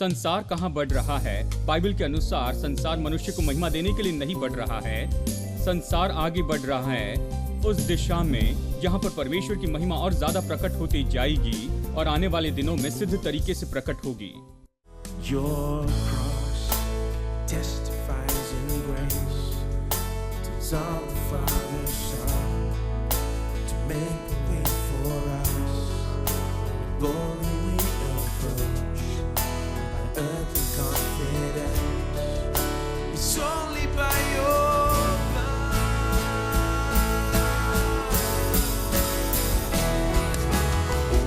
संसार कहाँ बढ़ रहा है? बाइबल के अनुसार संसार मनुष्य को महिमा देने के लिए नहीं बढ़ रहा है। संसार आगे बढ़ रहा है उस दिशा में जहाँ पर परमेश्वर की महिमा और ज्यादा प्रकट होती जाएगी और आने वाले दिनों में सिद्ध तरीके से प्रकट होगी। Your cross testifies in grace to dissolve the Father's Son, to make a way for us. Boldly we approach by earthly confidence. It's only by your blood.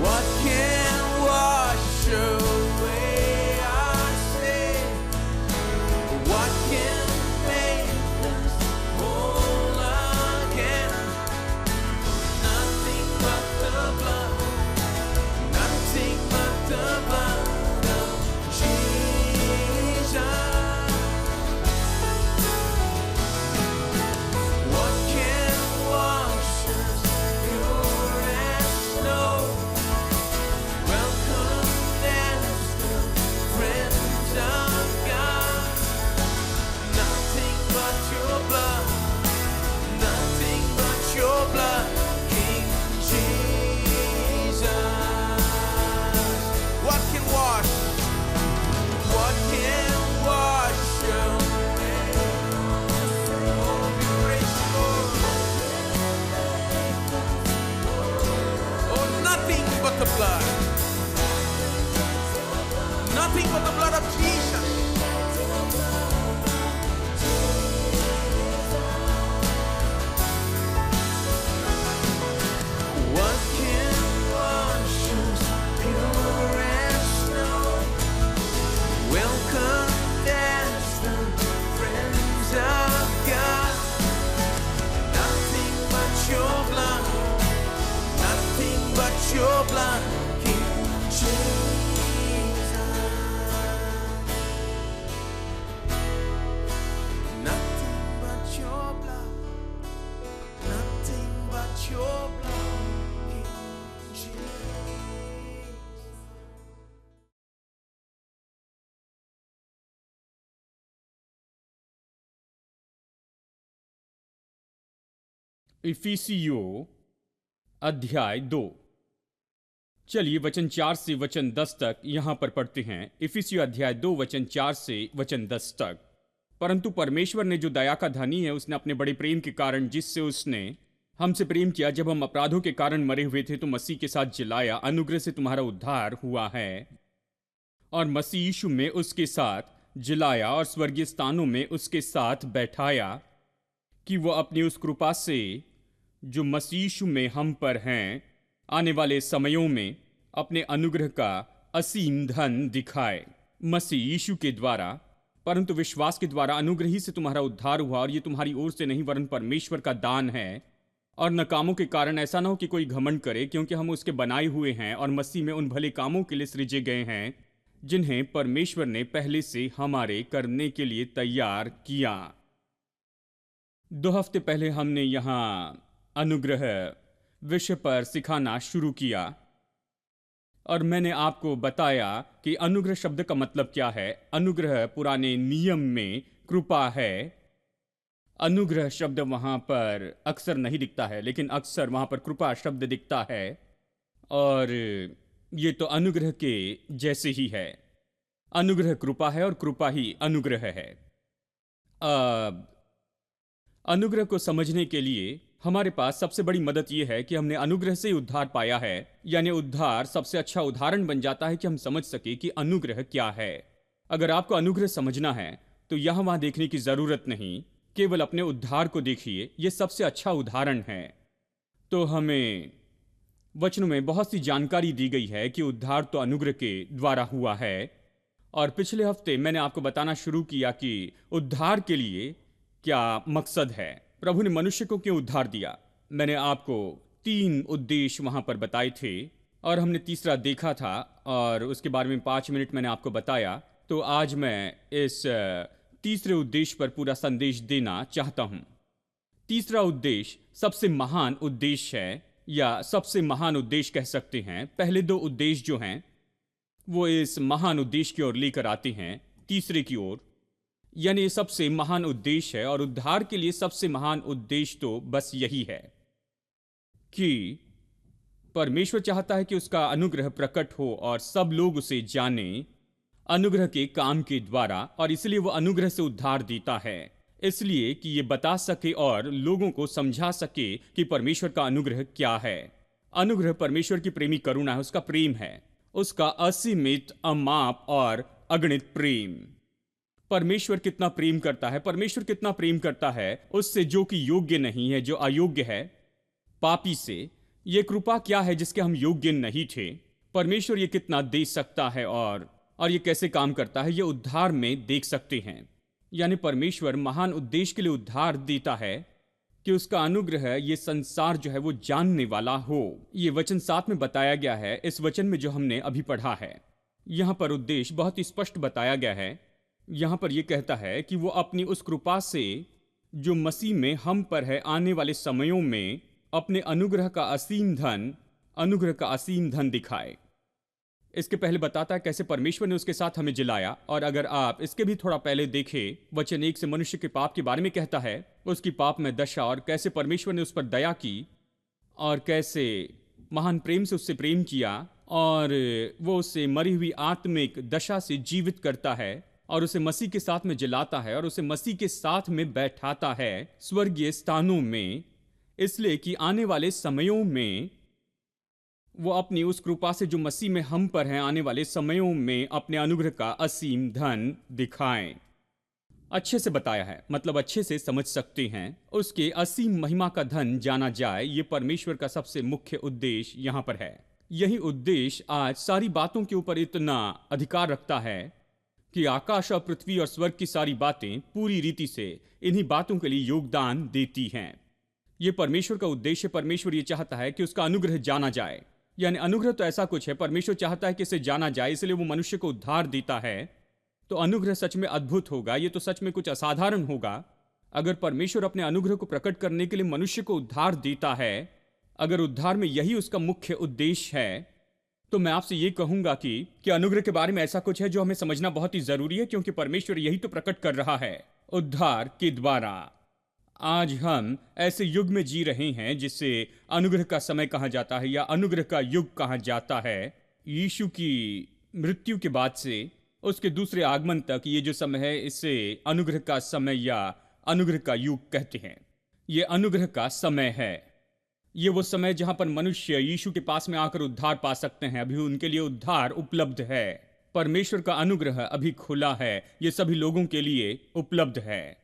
What can wash away our sin? What can make us whole again? Nothing but the blood, nothing but the blood of Jesus. What can wash us pure as snow? Welcome as the friends of God. Nothing but your blood, nothing but your blood, King Jesus. What can wash? What can wash away? Oh, we praise you, Lord. Oh, nothing but the blood. Nothing but the blood of Jesus. What can wash us pure as snow? Welcome as the friends of God. Nothing but your blood, nothing but your blood, King Jesus. Nothing but your blood, nothing but your blood, King Jesus. इफिसियों अध्याय 2। चलिए वचन 4 से वचन 10 तक यहां पर पढ़ते हैं। इफिसियों अध्याय 2 वचन 4 से वचन 10 तक। परंतु परमेश्वर ने जो दया का धनी है, उसने अपने बड़े प्रेम के कारण जिससे उसने हमसे प्रेम किया, जब हम अपराधों के कारण मरे हुए थे, तो मसीह के साथ जिलाया। अनुग्रह से तुम्हारा उद्धार हुआ है और मसीह यीशु में उसके साथ जिलाया और स्वर्गीय स्थानों में उसके साथ बैठाया, कि वो अपनी उस कृपा से जो मसीह यीशु में हम पर हैं, आने वाले समयों में अपने अनुग्रह का असीम धन दिखाए। मसीह यीशु के द्वारा, परंतु विश्वास के द्वारा अनुग्रह ही से तुम्हारा उद्धार हुआ, और ये तुम्हारी ओर से नहीं वरन परमेश्वर का दान है, और न कामों के कारण, ऐसा न हो कि कोई घमंड करे, क्योंकि हम उसके बनाए हुए हैं और मसीह में उन भले कामों के लिए सृजे गए हैं जिन्हें परमेश्वर ने पहले से हमारे करने के लिए तैयार किया। 2 हफ्ते पहले हमने यहाँ अनुग्रह विषय पर सिखाना शुरू किया, और मैंने आपको बताया कि अनुग्रह शब्द का मतलब क्या है। अनुग्रह पुराने नियम में कृपा है। अनुग्रह शब्द वहाँ पर अक्सर नहीं दिखता है, लेकिन अक्सर वहाँ पर कृपा शब्द दिखता है, और ये तो अनुग्रह के जैसे ही है। अनुग्रह कृपा है और कृपा ही अनुग्रह है। अब अनुग्रह को समझने के लिए हमारे पास सबसे बड़ी मदद यह है कि हमने अनुग्रह से ही उद्धार पाया है। यानी उद्धार सबसे अच्छा उदाहरण बन जाता है कि हम समझ सके कि अनुग्रह क्या है। अगर आपको अनुग्रह समझना है तो यहाँ वहाँ देखने की जरूरत नहीं, केवल अपने उद्धार को देखिए, यह सबसे अच्छा उदाहरण है। तो हमें वचनों में बहुत सी जानकारी दी गई है कि उद्धार तो अनुग्रह के द्वारा हुआ है। और पिछले हफ्ते मैंने आपको बताना शुरू किया कि उद्धार के लिए क्या मकसद है, प्रभु ने मनुष्य को क्यों उद्धार दिया। मैंने आपको 3 उद्देश्य वहां पर बताए थे, और हमने तीसरा देखा था, और उसके बारे में 5 मिनट मैंने आपको बताया। तो आज मैं इस तीसरे उद्देश्य पर पूरा संदेश देना चाहता हूं। तीसरा उद्देश्य सबसे महान उद्देश्य है, या सबसे महान उद्देश्य कह सकते हैं। पहले 2 उद्देश्य जो हैं वो इस महान उद्देश्य की ओर लेकर आते हैं, तीसरे की ओर। यानी ये सबसे महान उद्देश्य है, और उद्धार के लिए सबसे महान उद्देश्य तो बस यही है कि परमेश्वर चाहता है कि उसका अनुग्रह प्रकट हो और सब लोग उसे जाने अनुग्रह के काम के द्वारा, और इसलिए वो अनुग्रह से उद्धार देता है, इसलिए कि ये बता सके और लोगों को समझा सके कि परमेश्वर का अनुग्रह क्या है। अनुग्रह परमेश्वर की प्रेमी करुणा है, उसका प्रेम है, उसका असीमित, अमाप और अगणित प्रेम। परमेश्वर कितना प्रेम करता है, परमेश्वर कितना प्रेम करता है उससे जो कि योग्य नहीं है, जो अयोग्य है, पापी से। ये कृपा क्या है जिसके हम योग्य नहीं थे। परमेश्वर ये कितना दे सकता है और ये कैसे काम करता है, ये उद्धार में देख सकते हैं। यानी परमेश्वर महान उद्देश्य के लिए उद्धार देता है कि उसका अनुग्रह ये संसार जो है वो जानने वाला हो। ये वचन 7 में बताया गया है, इस वचन में जो हमने अभी पढ़ा है। यहां पर उद्देश्य बहुत ही स्पष्ट बताया गया है। यहां पर यह कहता है कि वो अपनी उस कृपा से जो मसीह में हम पर है आने वाले समयों में अपने अनुग्रह का असीम धन दिखाए। इसके पहले बताता है कैसे परमेश्वर ने उसके साथ हमें जिलाया। और अगर आप इसके भी थोड़ा पहले देखें, वचन 1 से मनुष्य के पाप के बारे में कहता है, उसकी पाप में दशा, और कैसे परमेश्वर ने उस पर दया की और कैसे महान प्रेम से उससे प्रेम किया, और वो उसे मरी हुई आत्मिक दशा से जीवित करता है और उसे मसीह के साथ में जिलाता है और उसे मसीह के साथ में बैठाता है स्वर्गीय स्थानों में, इसलिए कि आने वाले समयों में वो अपनी उस कृपा से जो मसीह में हम पर है आने वाले समयों में अपने अनुग्रह का असीम धन दिखाएं। अच्छे से बताया है, मतलब अच्छे से समझ सकते हैं। उसके असीम महिमा का धन जाना जाए, ये परमेश्वर का सबसे मुख्य उद्देश्य यहां पर है। यही उद्देश्य आज सारी बातों के ऊपर इतना अधिकार रखता है कि आकाश और पृथ्वी और स्वर्ग की सारी बातें पूरी रीति से इन्हीं बातों के लिए योगदान देती हैं। ये परमेश्वर का उद्देश्य। परमेश्वर ये चाहता है कि उसका अनुग्रह जाना जाए। यानी अनुग्रह तो ऐसा कुछ है, परमेश्वर चाहता है कि इसे जाना जाए, इसलिए वो मनुष्य को उद्धार देता है। तो अनुग्रह सच में अद्भुत होगा, ये तो सच में कुछ असाधारण होगा। अगर परमेश्वर अपने अनुग्रह को प्रकट करने के लिए मनुष्य को उद्धार देता है, अगर उद्धार में यही उसका मुख्य उद्देश्य है, तो मैं आपसे ये कहूंगा कि अनुग्रह के बारे में ऐसा कुछ है जो हमें समझना बहुत ही जरूरी है, क्योंकि परमेश्वर यही तो प्रकट कर रहा है उद्धार के द्वारा। आज हम ऐसे युग में जी रहे हैं जिसे अनुग्रह का समय कहा जाता है या अनुग्रह का युग कहा जाता है। यीशु की मृत्यु के बाद से उसके दूसरे आगमन तक ये जो समय है, इसे अनुग्रह का समय या अनुग्रह का युग कहते हैं। ये अनुग्रह का समय है। ये वो समय जहां पर मनुष्य यीशु के पास में आकर उद्धार पा सकते हैं। अभी उनके लिए उद्धार उपलब्ध है। परमेश्वर का अनुग्रह अभी खुला है, ये सभी लोगों के लिए उपलब्ध है।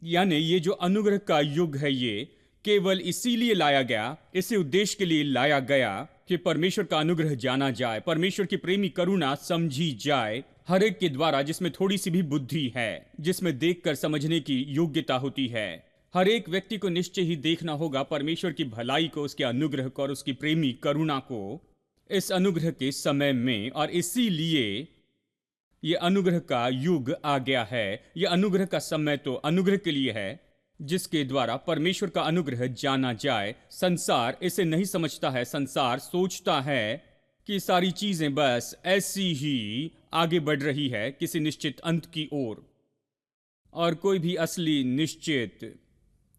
यानी ये जो अनुग्रह का युग है, ये केवल इसीलिए लाया गया, इसी उद्देश्य के लिए लाया गया कि परमेश्वर का अनुग्रह जाना जाए, परमेश्वर की प्रेमी करुणा समझी जाए हर एक के द्वारा जिसमें थोड़ी सी भी बुद्धि है, जिसमें देखकर समझने की योग्यता होती है। हर एक व्यक्ति को निश्चय ही देखना होगा परमेश्वर की भलाई को, उसके अनुग्रह को और उसकी प्रेमी करुणा को इस अनुग्रह के समय में। और इसीलिए ये अनुग्रह का युग आ गया है। ये अनुग्रह का समय तो अनुग्रह के लिए है, जिसके द्वारा परमेश्वर का अनुग्रह जाना जाए। संसार इसे नहीं समझता है। संसार सोचता है कि सारी चीजें बस ऐसी ही आगे बढ़ रही है किसी निश्चित अंत की ओर, और कोई भी असली निश्चित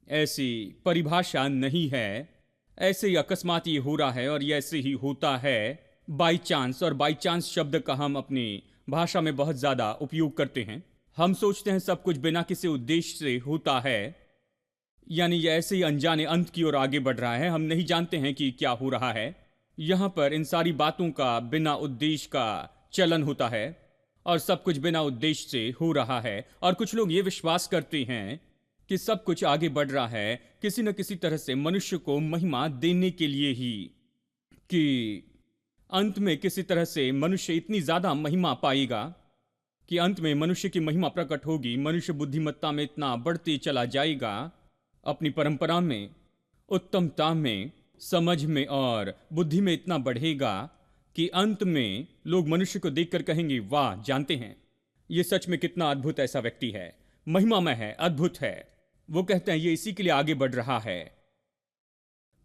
ऐसी परिभाषा नहीं है। ऐसे ही अकस्मात ये हो रहा है और ये ऐसे ही होता है बाई चांस। और बाई चांस शब्द का हम अपनी भाषा में बहुत ज्यादा उपयोग करते हैं। हम सोचते हैं सब कुछ बिना किसी उद्देश्य से होता है, यानी ये ऐसे ही अनजाने अंत की ओर आगे बढ़ रहा है। हम नहीं जानते हैं कि क्या हो रहा है। यहाँ पर इन सारी बातों का बिना उद्देश्य का चलन होता है और सब कुछ बिना उद्देश्य से हो रहा है। और कुछ लोग ये विश्वास करते हैं कि सब कुछ आगे बढ़ रहा है किसी न किसी तरह से मनुष्य को महिमा देने के लिए ही, कि अंत में किसी तरह से मनुष्य इतनी ज्यादा महिमा पाएगा कि अंत में मनुष्य की महिमा प्रकट होगी। मनुष्य बुद्धिमत्ता में इतना बढ़ते चला जाएगा, अपनी परंपरा में, उत्तमता में, समझ में और बुद्धि में इतना बढ़ेगा कि अंत में लोग मनुष्य को देखकर कहेंगे, वाह, जानते हैं ये सच में कितना अद्भुत ऐसा व्यक्ति है, महिमामय है, अद्भुत है। वो कहते हैं ये इसी के लिए आगे बढ़ रहा है।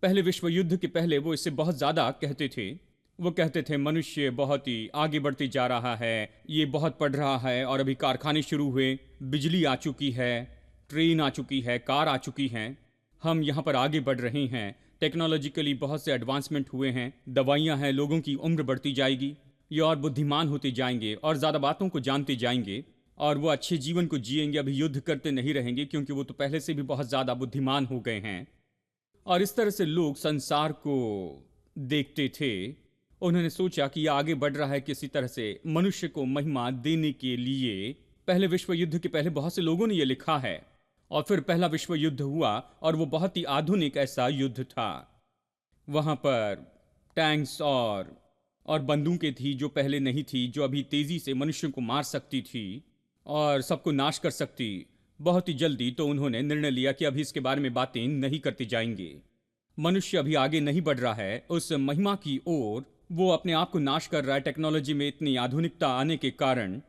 पहले विश्व युद्ध के पहले वो इससे बहुत ज्यादा कहते थे वो कहते थे मनुष्य बहुत ही आगे बढ़ते जा रहा है, ये बहुत पढ़ रहा है और अभी कारखाने शुरू हुए, बिजली आ चुकी है, ट्रेन आ चुकी है, कार आ चुकी हैं, हम यहाँ पर आगे बढ़ रहे हैं, टेक्नोलॉजिकली बहुत से एडवांसमेंट हुए हैं, दवाइयाँ हैं, लोगों की उम्र बढ़ती जाएगी, ये और बुद्धिमान होते जाएंगे और ज़्यादा बातों को जानते जाएंगे और वो अच्छे जीवन को जिएंगे, अभी युद्ध करते नहीं रहेंगे क्योंकि वो तो पहले से भी बहुत ज़्यादा बुद्धिमान हो गए हैं। और इस तरह से लोग संसार को देखते थे। उन्होंने सोचा कि यह आगे बढ़ रहा है किसी तरह से मनुष्य को महिमा देने के लिए। पहले विश्व युद्ध के पहले बहुत से लोगों ने यह लिखा है और फिर पहला विश्व युद्ध हुआ और वो बहुत ही आधुनिक ऐसा युद्ध था। वहाँ पर टैंक्स और बंदूकें थी जो पहले नहीं थी, जो अभी तेजी से मनुष्यों को मार सकती थी और सबको नाश कर सकती बहुत ही जल्दी। तो उन्होंने निर्णय लिया कि अभी इसके बारे में बातें नहीं करते जाएंगे। मनुष्य अभी आगे नहीं बढ़ रहा है उस महिमा की ओर, वो अपने आप को नाश कर रहा है टेक्नोलॉजी में इतनी आधुनिकता आने के कारण।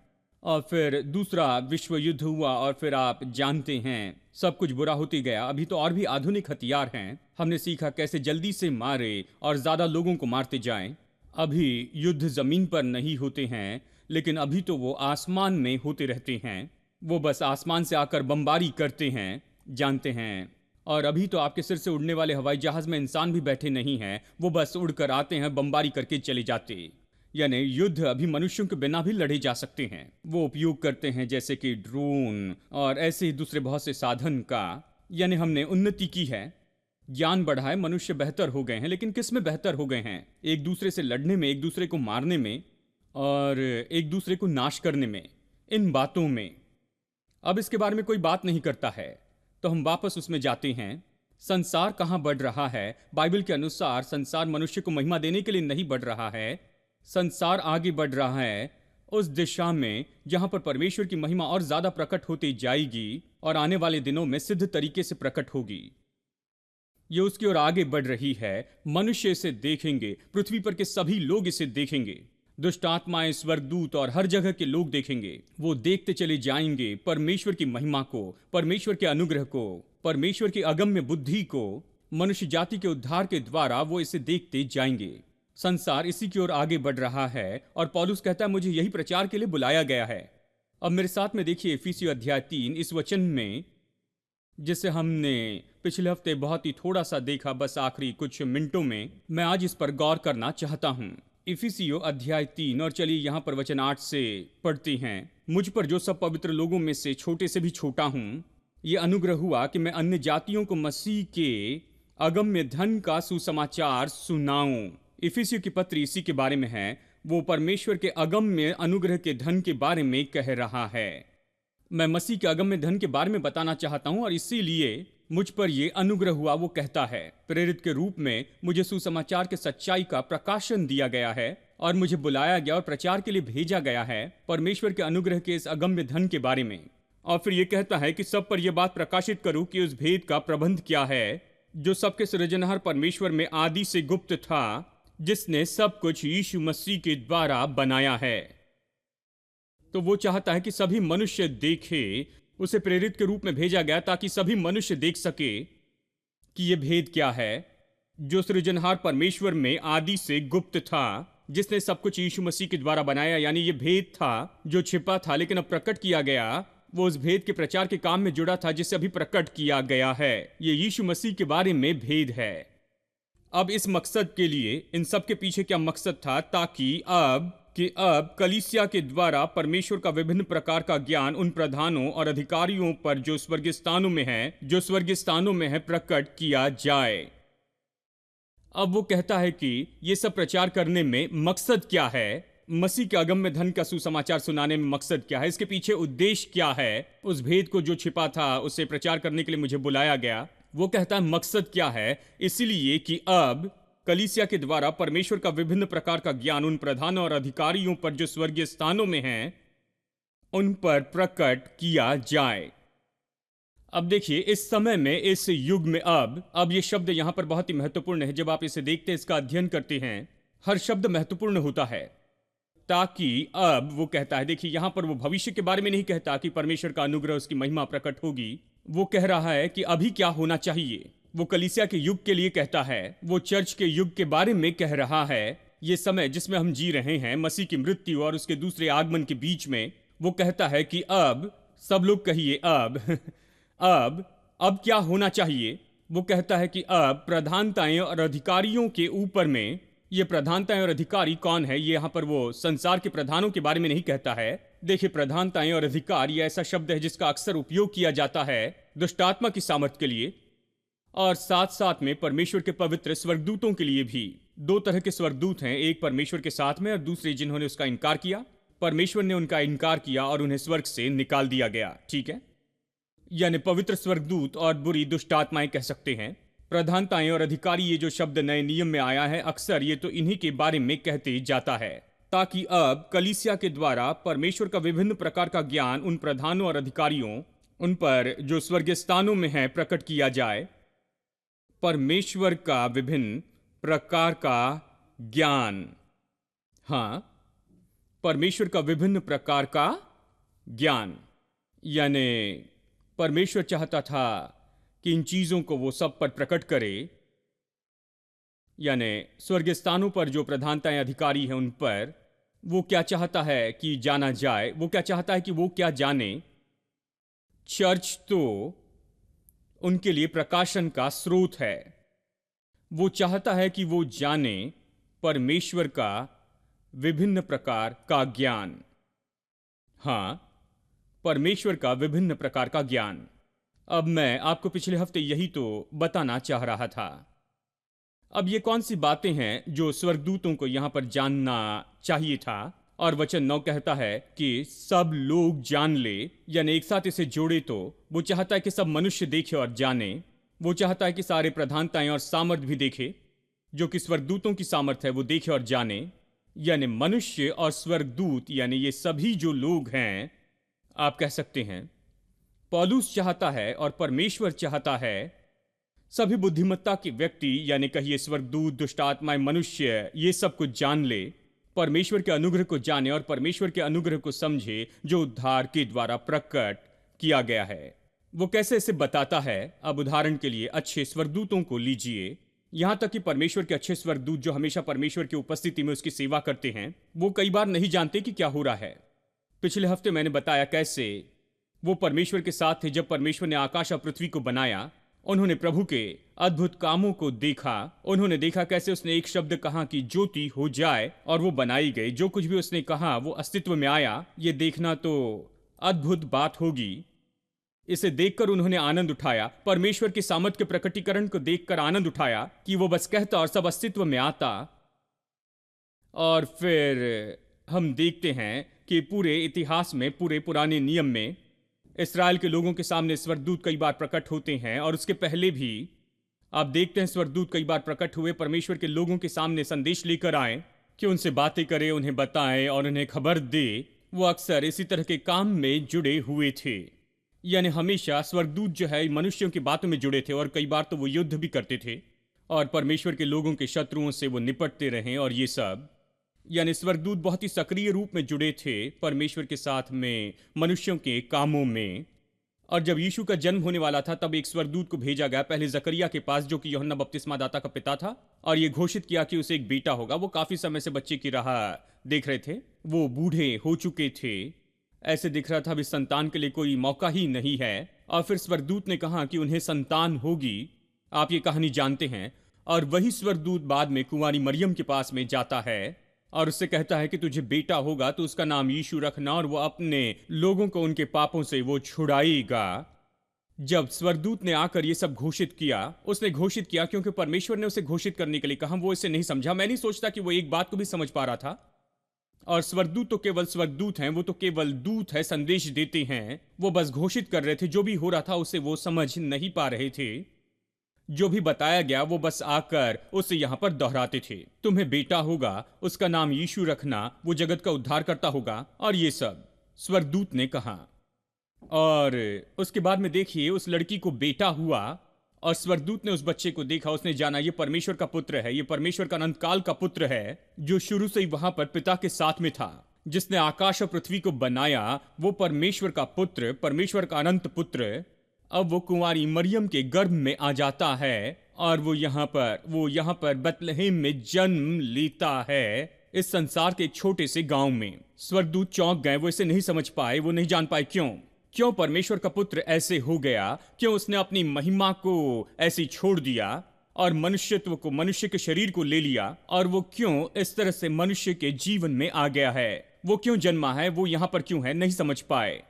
और फिर दूसरा विश्व युद्ध हुआ और फिर आप जानते हैं सब कुछ बुरा होती गया। अभी तो और भी आधुनिक हथियार हैं, हमने सीखा कैसे जल्दी से मारे और ज़्यादा लोगों को मारते जाएं। अभी युद्ध ज़मीन पर नहीं होते हैं, लेकिन अभी तो वो आसमान में होते रहते हैं। वो बस आसमान से आकर बमबारी करते हैं, जानते हैं। और अभी तो आपके सिर से उड़ने वाले हवाई जहाज़ में इंसान भी बैठे नहीं हैं, वो बस उड़कर आते हैं, बमबारी करके चले जाते। यानी युद्ध अभी मनुष्यों के बिना भी लड़े जा सकते हैं। वो उपयोग करते हैं जैसे कि ड्रोन और ऐसे ही दूसरे बहुत से साधन का। यानी हमने उन्नति की है, ज्ञान बढ़ा है, मनुष्य बेहतर हो गए हैं। लेकिन किस में बेहतर हो गए हैं? एक दूसरे से लड़ने में, एक दूसरे को मारने में और एक दूसरे को नाश करने में, इन बातों में। अब इसके बारे में कोई बात नहीं करता है, तो हम वापस उसमें जाते हैं। संसार कहाँ बढ़ रहा है? बाइबल के अनुसार संसार मनुष्य को महिमा देने के लिए नहीं बढ़ रहा है। संसार आगे बढ़ रहा है उस दिशा में जहां पर परमेश्वर की महिमा और ज्यादा प्रकट होती जाएगी और आने वाले दिनों में सिद्ध तरीके से प्रकट होगी। ये उसकी ओर आगे बढ़ रही है। मनुष्य इसे देखेंगे, पृथ्वी पर के सभी लोग इसे देखेंगे, दुष्ट आत्माएं, स्वर्गदूत और हर जगह के लोग देखेंगे। वो देखते चले जाएंगे परमेश्वर की महिमा को, परमेश्वर के अनुग्रह को, परमेश्वर की अगम्य बुद्धि को। मनुष्य जाति के उद्धार के द्वारा वो इसे देखते जाएंगे। संसार इसी की ओर आगे बढ़ रहा है और पौलुस कहता है मुझे यही प्रचार के लिए बुलाया गया है। अब मेरे साथ में देखिए इफिसियों अध्याय 3 इस वचन में, जिसे हमने पिछले हफ्ते बहुत ही थोड़ा सा देखा, बस आखिरी कुछ मिनटों में मैं आज इस पर गौर करना चाहता हूं। इफिसियों अध्याय 3 और चलिए यहां पर वचन 8 से पढ़ते हैं। मुझ पर जो सब पवित्र लोगों में से छोटे से भी छोटा हूं, ये अनुग्रह हुआ कि मैं अन्य जातियों को मसीह के अगम्य धन का सुसमाचार सुनाऊं। इफिसियों की पत्री इसी के बारे में है। वो परमेश्वर के अगम्य अनुग्रह के धन के बारे में कह रहा है। मैं मसीह के अगम्य धन के बारे में बताना चाहता हूं और इसीलिए मुझ पर यह अनुग्रह हुआ। वो कहता है प्रेरित के रूप में मुझे सुसमाचार के सच्चाई का प्रकाशन दिया गया है और मुझे बुलाया गया और प्रचार के लिए भेजा गया है परमेश्वर के अनुग्रह के इस अगम्य धन के बारे में। और फिर ये कहता है कि सब पर यह बात प्रकाशित करूं कि उस भेद का प्रबंध क्या है जो सबके सृजनहार परमेश्वर में आदि से गुप्त था, जिसने सब कुछ यीशु मसीह के द्वारा बनाया है। तो वो चाहता है कि सभी मनुष्य देखे। उसे प्रेरित के रूप में भेजा गया ताकि सभी मनुष्य देख सके कि यह भेद क्या है जो सृजनहार परमेश्वर में आदि से गुप्त था, जिसने सब कुछ यीशु मसीह के द्वारा बनाया। यानी यह भेद था जो छिपा था लेकिन अब प्रकट किया गया। वो उस भेद के प्रचार के काम में जुड़ा था जिसे अभी प्रकट किया गया है। ये यीशु मसीह के बारे में भेद है। अब इस मकसद के लिए, इन सब के पीछे क्या मकसद था? ताकि अब कलीसिया के द्वारा परमेश्वर का विभिन्न प्रकार का ज्ञान उन प्रधानों और अधिकारियों पर जो स्वर्गीय स्थानों में है प्रकट किया जाए। अब वो कहता है कि ये सब प्रचार करने में मकसद क्या है, मसीह के अगम्य धन का सुसमाचार सुनाने में मकसद क्या है, इसके पीछे उद्देश्य क्या है। उस भेद को जो छिपा था उसे प्रचार करने के लिए मुझे बुलाया गया। वो कहता है मकसद क्या है, इसलिए कि अब कलीसिया के द्वारा परमेश्वर का विभिन्न प्रकार का ज्ञान उन प्रधानों और अधिकारियों पर जो स्वर्गीय स्थानों में हैं उन पर प्रकट किया जाए। अब देखिए इस समय में, इस युग में, अब ये शब्द यहां पर बहुत ही महत्वपूर्ण है। जब आप इसे देखते हैं, इसका अध्ययन करते हैं, हर शब्द महत्वपूर्ण होता है। ताकि अब वो कहता है, देखिए यहां पर वो भविष्य के बारे में नहीं कहता कि परमेश्वर का अनुग्रह, उसकी महिमा प्रकट होगी। वो कह रहा है कि अभी क्या होना चाहिए। वो कलीसिया के युग के लिए कहता है, वो चर्च के युग के बारे में कह रहा है ये समय जिसमें हम जी रहे हैं, मसीह की मृत्यु और उसके दूसरे आगमन के बीच में, वो कहता है कि अब, सब लोग कहिए अब अब क्या होना चाहिए? वो कहता है कि अब प्रधानताएं और अधिकारियों के ऊपर में, ये प्रधानताएं और अधिकारी कौन है? ये यहाँ पर वो संसार के प्रधानों के बारे में नहीं कहता है। देखिए, प्रधानताएं और अधिकार ये ऐसा शब्द है जिसका अक्सर उपयोग किया जाता है दुष्टात्मा की सामर्थ के लिए, और साथ साथ में परमेश्वर के पवित्र स्वर्गदूतों के लिए भी। दो तरह के स्वर्गदूत हैं, एक परमेश्वर के साथ में और दूसरे जिन्होंने उसका इनकार किया। परमेश्वर ने उनका इनकार किया और उन्हें स्वर्ग से निकाल दिया गया, ठीक है? यानी पवित्र स्वर्गदूत और बुरी दुष्ट आत्माएं कह सकते हैं। प्रधानताएं और अधिकारी, ये जो शब्द नए नियम में आया है, अक्सर ये तो इन्हीं के बारे में कहते जाता है, ताकि अब कलीसिया के द्वारा परमेश्वर का विभिन्न प्रकार का ज्ञान उन प्रधानों और अधिकारियों, उन पर जो स्वर्गीय स्थानों में है, प्रकट किया जाए। परमेश्वर का विभिन्न प्रकार का ज्ञान, हाँ, परमेश्वर का विभिन्न प्रकार का ज्ञान। यानी परमेश्वर चाहता था कि इन चीजों को वो सब पर प्रकट करे, यानी स्वर्गीय स्थानों पर जो प्रधानताएं अधिकारी हैं उन पर वो क्या चाहता है कि जाना जाए, वो क्या चाहता है कि वो क्या जाने। चर्च तो उनके लिए प्रकाशन का स्रोत है। वो चाहता है कि वो जाने परमेश्वर का विभिन्न प्रकार का ज्ञान, हाँ, परमेश्वर का विभिन्न प्रकार का ज्ञान। अब मैं आपको पिछले हफ्ते यही तो बताना चाह रहा था। अब ये कौन सी बातें हैं जो स्वर्गदूतों को यहां पर जानना चाहिए था? और वचन 9 कहता है कि सब लोग जान ले, यानी एक साथ इसे जोड़े तो वो चाहता है कि सब मनुष्य देखे और जाने। वो चाहता है कि सारे प्रधानताएं और सामर्थ भी देखे, जो कि स्वर्गदूतों की सामर्थ है, वो देखे और जाने। यानी मनुष्य और स्वर्गदूत, यानी ये सभी जो लोग हैं, आप कह सकते हैं पौलुस चाहता है और परमेश्वर चाहता है सभी बुद्धिमत्ता के व्यक्ति, यानी कहिए स्वर्गदूत, दुष्ट आत्माएं, मनुष्य, ये सब कुछ जान ले, परमेश्वर के अनुग्रह को जाने और परमेश्वर के अनुग्रह को समझे जो उद्धार के द्वारा प्रकट किया गया है। वो कैसे इसे बताता है? अब उदाहरण के लिए अच्छे स्वर्गदूतों को लीजिए। यहां तक कि परमेश्वर के अच्छे स्वर्गदूत जो हमेशा परमेश्वर की उपस्थिति में उसकी सेवा करते हैं, वो कई बार नहीं जानते कि क्या हो रहा है। पिछले हफ्ते मैंने बताया कैसे वो परमेश्वर के साथ थे जब परमेश्वर ने आकाश और पृथ्वी को बनाया। उन्होंने प्रभु के अद्भुत कामों को देखा। उन्होंने देखा कैसे उसने एक शब्द कहा कि ज्योति हो जाए और वो बनाई गई। जो कुछ भी उसने कहा वो अस्तित्व में आया। ये देखना तो अद्भुत बात होगी। इसे देखकर उन्होंने आनंद उठाया, परमेश्वर की सामर्थ के प्रकटीकरण को देखकर आनंद उठाया कि वो बस कहता और सब अस्तित्व में आता। और फिर हम देखते हैं कि पूरे इतिहास में, पूरे पुराने नियम में इस्राएल के लोगों के सामने स्वर्गदूत कई बार प्रकट होते हैं, और उसके पहले भी आप देखते हैं स्वर्गदूत कई बार प्रकट हुए, परमेश्वर के लोगों के सामने संदेश लेकर आए कि उनसे बातें करें, उन्हें बताएं और उन्हें खबर दे। वो अक्सर इसी तरह के काम में जुड़े हुए थे। यानी हमेशा स्वर्गदूत जो है मनुष्यों की बातों में जुड़े थे, और कई बार तो वो युद्ध भी करते थे और परमेश्वर के लोगों के शत्रुओं से वो निपटते रहे और ये सब। यानी स्वर्गदूत बहुत ही सक्रिय रूप में जुड़े थे परमेश्वर के साथ में, मनुष्यों के कामों में। और जब यीशु का जन्म होने वाला था तब एक स्वर्गदूत को भेजा गया पहले जकरिया के पास, जो कि यूहन्ना बपतिस्मा दाता का पिता था, और ये घोषित किया कि उसे एक बेटा होगा। वो काफी समय से बच्चे की राह देख रहे थे, वो बूढ़े हो चुके थे, ऐसे दिख रहा था अभी संतान के लिए कोई मौका ही नहीं है। और फिर स्वर्गदूत ने कहा कि उन्हें संतान होगी। आप ये कहानी जानते हैं। और वही स्वर्गदूत बाद में कुंवारी मरियम के पास में जाता है और उससे कहता है कि तुझे बेटा होगा तो उसका नाम यीशु रखना, और वो अपने लोगों को उनके पापों से वो छुड़ाएगा। जब स्वर्गदूत ने आकर ये सब घोषित किया, उसने घोषित किया क्योंकि परमेश्वर ने उसे घोषित करने के लिए कहा। वो इसे नहीं समझा। मैं नहीं सोचता कि वो एक बात को भी समझ पा रहा था। और स्वर्गदूत तो केवल स्वर्गदूत हैं, वो तो केवल दूत है, संदेश देते हैं। वो बस घोषित कर रहे थे। जो भी हो रहा था उसे वो समझ नहीं पा रहे थे। जो भी बताया गया वो बस आकर उसे यहां पर दोहराते थे। तुम्हें बेटा होगा, उसका नाम यीशु रखना, वो जगत का उद्धार करता होगा, और ये सब स्वर्गदूत ने कहा। और उसके बाद में देखिए उस लड़की को बेटा हुआ और स्वर्गदूत ने उस बच्चे को देखा। उसने जाना ये परमेश्वर का पुत्र है, ये परमेश्वर का अनंत काल का पुत्र है, जो शुरू से ही वहां पर पिता के साथ में था, जिसने आकाश और पृथ्वी को बनाया। वो परमेश्वर का पुत्र, परमेश्वर का अनंत पुत्र अब वो कुंवारी मरियम के गर्भ में आ जाता है और वो यहाँ पर बेथलेहेम में जन्म लेता है, इस संसार के एक छोटे से गांव में। स्वर्गदूत चौंक गए, वो इसे नहीं समझ पाए, वो नहीं जान पाए क्यों परमेश्वर का पुत्र ऐसे हो गया, क्यों उसने अपनी महिमा को ऐसे छोड़ दिया और मनुष्यत्व को, मनुष्य के शरीर को ले लिया, और वो क्यों इस तरह से मनुष्य के जीवन में आ गया है, वो क्यों जन्मा है, वो यहाँ पर क्यों है, नहीं समझ पाए।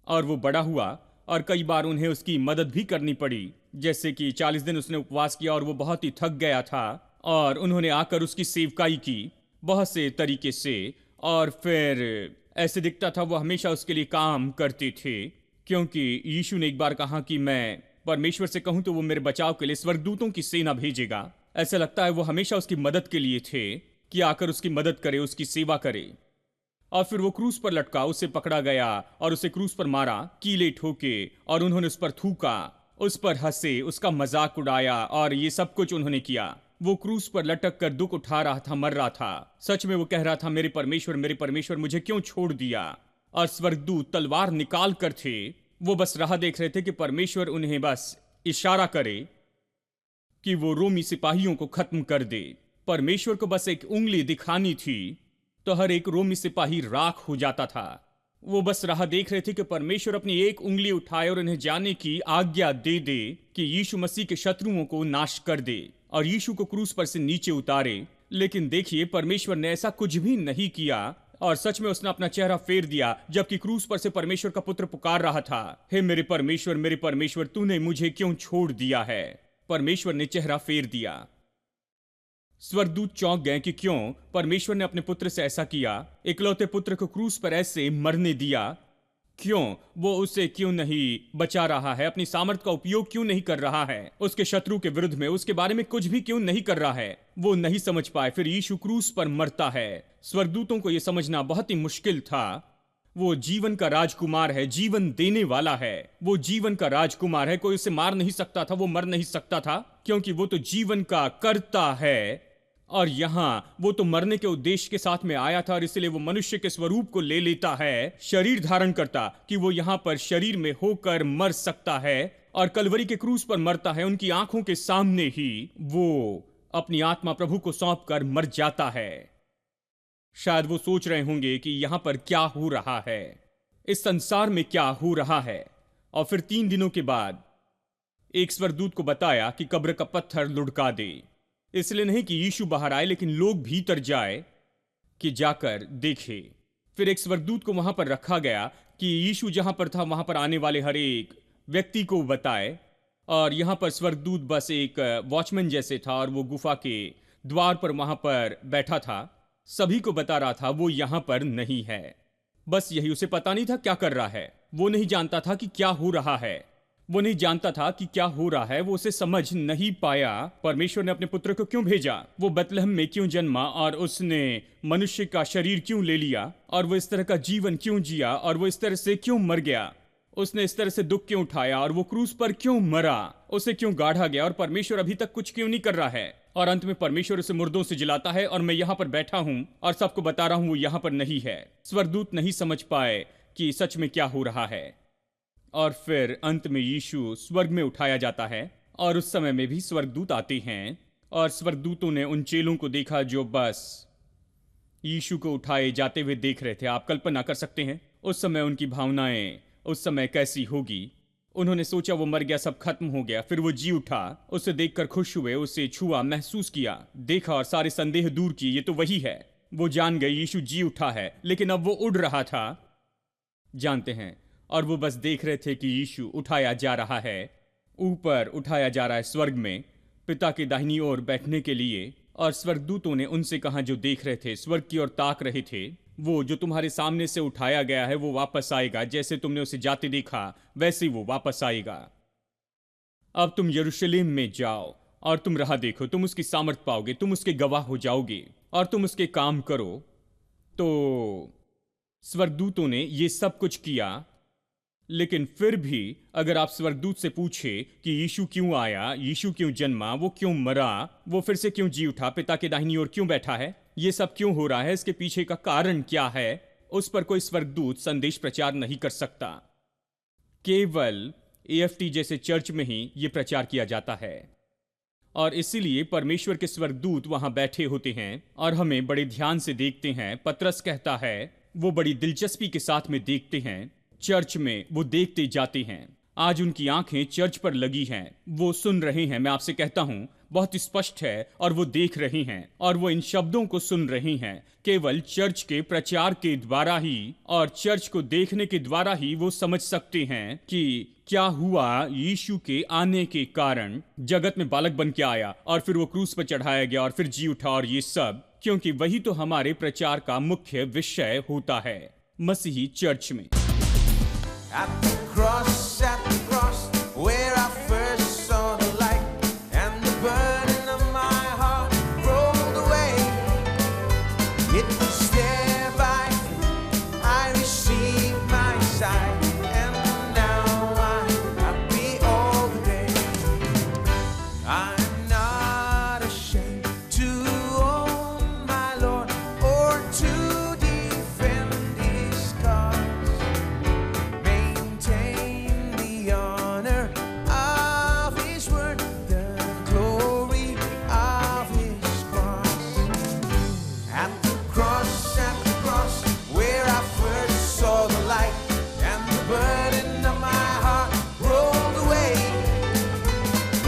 और वो बड़ा हुआ और कई बार उन्हें उसकी मदद भी करनी पड़ी, जैसे कि 40 दिन उसने उपवास किया और वो बहुत ही थक गया था, और उन्होंने आकर उसकी सेवकाई की बहुत से तरीके से, और फिर ऐसे दिखता था वो हमेशा उसके लिए काम करते थे, क्योंकि यीशु ने एक बार कहा कि मैं परमेश्वर से कहूं तो वो मेरे बचाव के लिए स्वर्गदूतों की सेना भेजेगा। ऐसा लगता है वो हमेशा उसकी मदद के लिए थे कि आकर उसकी मदद करे, उसकी सेवा करे। और फिर वो क्रूस पर लटका, उसे पकड़ा गया और उसे क्रूस पर मारा कीले ठोके, और उन्होंने उस पर थूका, उस पर हंसे, उसका मजाक उड़ाया, और ये सब कुछ उन्होंने किया। वो क्रूस पर लटक कर दुख उठा रहा था, मर रहा था। सच में वो कह रहा था, मेरे परमेश्वर मुझे क्यों छोड़ दिया। और स्वर्गदूत तलवार निकाल कर थे, वो बस राह देख रहे थे कि परमेश्वर उन्हें बस इशारा करे कि वो रोमी सिपाहियों को खत्म कर दे। परमेश्वर को बस एक उंगली दिखानी थी तो हर एक रोमी सिपाही राख हो जाता था। वो बस राह देख रहे थे कि परमेश्वर अपनी एक उंगली उठाए और उन्हें जाने की आज्ञा दे दे कि यीशु मसीह के शत्रुओं को नाश कर दे और यीशु को क्रूस पर से नीचे उतारे। लेकिन देखिए, परमेश्वर ने ऐसा कुछ भी नहीं किया, और सच में उसने अपना चेहरा फेर दिया, जबकि क्रूस पर से परमेश्वर का पुत्र पुकार रहा था, हे मेरे परमेश्वर, तूने मुझे क्यों छोड़ दिया है। परमेश्वर ने चेहरा फेर दिया। स्वर्गदूत चौंक गए कि क्यों परमेश्वर ने अपने पुत्र से ऐसा किया, इकलौते पुत्र को क्रूस पर ऐसे मरने दिया। क्यों वो उसे क्यों नहीं बचा रहा है, अपनी सामर्थ का उपयोग क्यों नहीं कर रहा है, उसके शत्रु के विरुद्ध में उसके बारे में कुछ भी क्यों नहीं कर रहा है, वो नहीं समझ पाए। फिर यीशु क्रूस पर मरता है। स्वर्गदूतों को यह समझना बहुत ही मुश्किल था। वो जीवन का राजकुमार है, जीवन देने वाला है, वो जीवन का राजकुमार है। कोई उसे मार नहीं सकता था, वो मर नहीं सकता था, क्योंकि वो तो जीवन का कर्ता है। और यहां वो तो मरने के उद्देश्य के साथ में आया था, और इसलिए वो मनुष्य के स्वरूप को ले लेता है, शरीर धारण करता, कि वो यहां पर शरीर में होकर मर सकता है, और कलवरी के क्रूस पर मरता है। उनकी आंखों के सामने ही वो अपनी आत्मा प्रभु को सौंप कर मर जाता है। शायद वो सोच रहे होंगे कि यहां पर क्या हो रहा है, इस संसार में क्या हो रहा है। और फिर 3 दिनों के बाद एक स्वर्गदूत को बताया कि कब्र का पत्थर लुढ़का दे। इसलिए नहीं कि यीशु बाहर आए, लेकिन लोग भीतर जाए कि जाकर देखे। फिर एक स्वर्गदूत को वहां पर रखा गया कि यीशु जहां पर था वहां पर आने वाले हर एक व्यक्ति को बताए। और यहां पर स्वर्गदूत बस एक वॉचमैन जैसे था, और वो गुफा के द्वार पर वहां पर बैठा था, सभी को बता रहा था वो यहां पर नहीं है। बस यही, उसे पता नहीं था क्या कर रहा है, वो नहीं जानता था कि क्या हो रहा है, वो नहीं जानता था कि क्या हो रहा है, वो उसे समझ नहीं पाया। परमेश्वर ने अपने पुत्र को क्यों भेजा, वो बेथलेहम में क्यों जन्मा, और उसने मनुष्य का शरीर क्यों ले लिया, और वो इस तरह का जीवन क्यों जिया, और वो इस तरह से क्यों मर गया, उसने इस तरह से दुख क्यों उठाया, और वो क्रूस पर क्यों मरा, उसे क्यों गाढ़ा गया, और परमेश्वर अभी तक कुछ क्यों नहीं कर रहा है। और अंत में परमेश्वर उसे मुर्दों से जिलाता है, और मैं यहां पर बैठा हूं और सबको बता रहा हूं वो यहां पर नहीं है। स्वर्गदूत नहीं समझ पाए कि सच में क्या हो रहा है। और फिर अंत में यीशु स्वर्ग में उठाया जाता है, और उस समय में भी स्वर्गदूत आते हैं, और स्वर्गदूतों ने उन चेलों को देखा जो बस यीशु को उठाए जाते हुए देख रहे थे। आप कल्पना कर सकते हैं उस समय उनकी भावनाएं उस समय कैसी होगी। उन्होंने सोचा वो मर गया, सब खत्म हो गया, फिर वो जी उठा, उसे देखकर खुश हुए, उसे छुआ, महसूस किया, देखा, और सारे संदेह दूर किए, ये तो वही है। वो जान गए यीशु जी उठा है, लेकिन अब वो उड़ रहा था, जानते हैं, और वो बस देख रहे थे कि यीशु उठाया जा रहा है, ऊपर उठाया जा रहा है स्वर्ग में, पिता की दाहिनी ओर बैठने के लिए। और स्वर्गदूतों ने उनसे कहा जो देख रहे थे, स्वर्ग की ओर ताक रहे थे, वो जो तुम्हारे सामने से उठाया गया है वो वापस आएगा, जैसे तुमने उसे जाते देखा वैसे वो वापस आएगा। अब तुम यरूशलेम में जाओ और तुम राह देखो, तुम उसकी सामर्थ पाओगे, तुम उसके गवाह हो जाओगे, और तुम उसके काम करो। तो स्वर्गदूतों ने ये सब कुछ किया, लेकिन फिर भी अगर आप स्वर्गदूत से पूछे कि यीशु क्यों आया, यीशु क्यों जन्मा, वो क्यों मरा, वो फिर से क्यों जी उठा, पिता के दाहिनी ओर क्यों बैठा है, ये सब क्यों हो रहा है, इसके पीछे का कारण क्या है, उस पर कोई स्वर्गदूत संदेश प्रचार नहीं कर सकता। केवल AFT जैसे चर्च में ही ये प्रचार किया जाता है। और इसीलिए परमेश्वर के स्वर्गदूत वहां बैठे होते हैं और हमें बड़े ध्यान से देखते हैं। पतरस कहता है वो बड़ी दिलचस्पी के साथ में देखते हैं, चर्च में वो देखते जाते हैं। आज उनकी आंखें चर्च पर लगी हैं, वो सुन रहे हैं। मैं आपसे कहता हूं बहुत स्पष्ट है, और वो देख रहे हैं और वो इन शब्दों को सुन रहे हैं। केवल चर्च के प्रचार के द्वारा ही और चर्च को देखने के द्वारा ही वो समझ सकते हैं कि क्या हुआ यीशु के आने के कारण। जगत में बालक बन के आया और फिर वो क्रूस पर चढ़ाया गया और फिर जी उठा, और ये सब क्योंकि वही तो हमारे प्रचार का मुख्य विषय होता है मसीही चर्च में। At the cross, where I first saw the light, and the burden of my heart rolled away. It was there by faith I received my sight, and now I'm happy all the day. I'm not ashamed to own my Lord or to defend His cause. Maintain the honor of His word, the glory of His cross. At the cross, where I first saw the light, and the burden of my heart rolled away.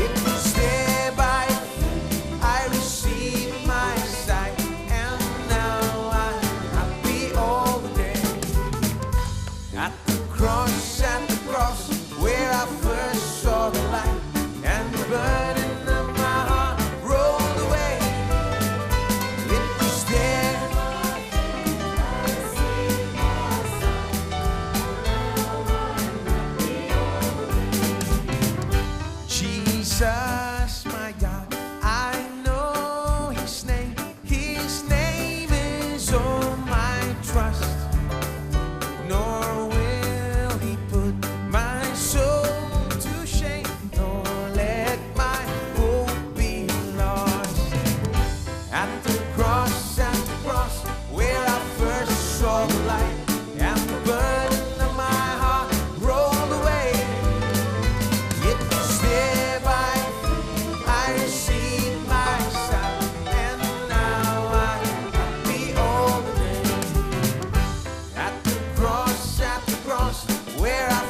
It was there by faith I received my sight, and now I'm happy all the day. At the cross, where I first saw the light, and the burden of my heart rolled away. It was there. Jesus, my God, I know His name. His name is all my trust. Nor will He put my soul to shame, nor let my hope be lost. At the cross, where I first saw the light, and the burden of my heart rolled away. It was there by faith I received my sight, and now I'm happy all the day. At the cross, where I